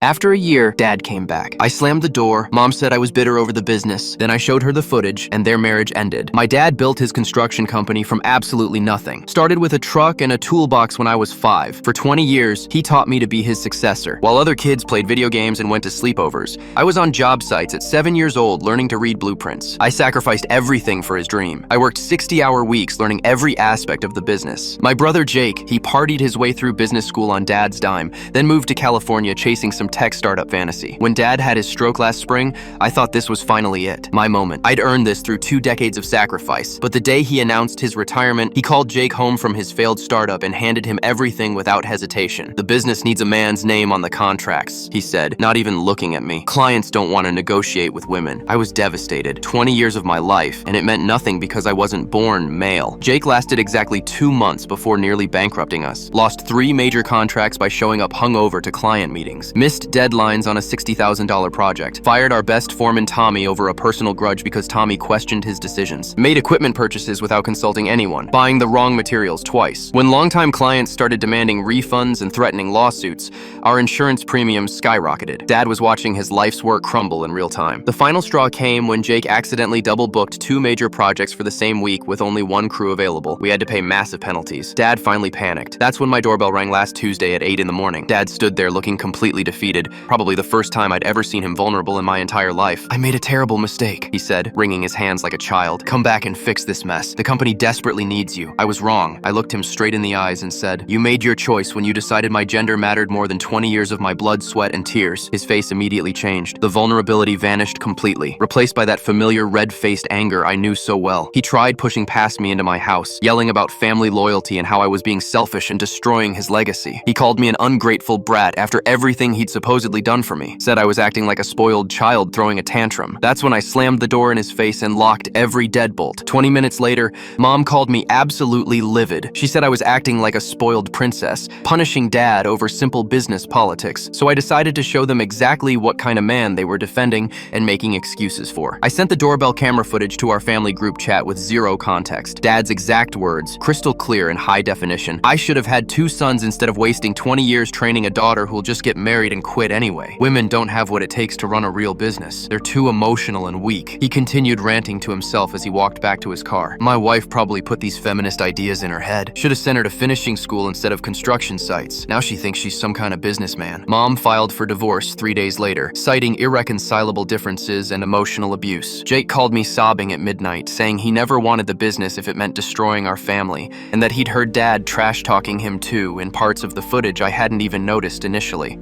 After a year, Dad came back. I slammed the door. Mom said I was bitter over the business. Then I showed her the footage, and their marriage ended. My dad built his construction company from absolutely nothing. Started with a truck and a toolbox when I was 5. For 20 years, he taught me to be his successor. While other kids played video games and went to sleepovers, I was on job sites at 7 years old learning to read blueprints. I sacrificed everything for his dream. I worked 60-hour weeks learning every aspect of the business. My brother Jake, he partied his way through business school on Dad's dime, then moved to California chasing some tech startup fantasy. When Dad had his stroke last spring, I thought this was finally it, my moment. I'd earned this through 2 decades of sacrifice, but the day he announced his retirement, he called Jake home from his failed startup and handed him everything without hesitation. "The business needs a man's name on the contracts," he said, not even looking at me. "Clients don't want to negotiate with women." I was devastated. 20 years of my life, and it meant nothing because I wasn't born male. Jake lasted exactly 2 months before nearly bankrupting us. Lost 3 major contracts by showing up hungover to client meetings. Missed deadlines on a $60,000 project. Fired our best foreman Tommy over a personal grudge because Tommy questioned his decisions. Made equipment purchases without consulting anyone. Buying the wrong materials twice. When longtime clients started demanding refunds and threatening lawsuits, our insurance premiums skyrocketed. Dad was watching his life's work crumble in real time. The final straw came when Jake accidentally double-booked 2 major projects for the same week with only 1 crew available. We had to pay massive penalties. Dad finally panicked. That's when my doorbell rang last Tuesday at 8 in the morning. Dad stood there looking completely defeated, probably the first time I'd ever seen him vulnerable in my entire life. "I made a terrible mistake," he said, wringing his hands like a child. "Come back and fix this mess. The company desperately needs you." I was wrong. I looked him straight in the eyes and said, "You made your choice when you decided my gender mattered more than 20 years of my blood, sweat, and tears." His face immediately changed. The vulnerability vanished completely, replaced by that familiar red-faced anger I knew so well. He tried pushing past me into my house, yelling about family loyalty and how I was being selfish and destroying his legacy. He called me an ungrateful brat after everything he'd supposedly done for me. Said I was acting like a spoiled child throwing a tantrum. That's when I slammed the door in his face and locked every deadbolt. 20 minutes later, Mom called me absolutely livid. She said I was acting like a spoiled princess, punishing Dad over simple business politics. So I decided to show them exactly what kind of man they were defending and making excuses for. I sent the doorbell camera footage to our family group chat with 0 context. Dad's exact words, crystal clear and high definition. "I should have had 2 sons instead of wasting 20 years training a daughter who'll just get married and quit anyway. Women don't have what it takes to run a real business. They're too emotional and weak." He continued ranting to himself as he walked back to his car. "My wife probably put these feminist ideas in her head. Should have sent her to finishing school instead of construction sites. Now she thinks she's some kind of businessman." Mom filed for divorce 3 days later, citing irreconcilable differences and emotional abuse. Jake called me sobbing at midnight, saying he never wanted the business if it meant destroying our family, and that he'd heard Dad trash-talking him too in parts of the footage I hadn't even noticed initially.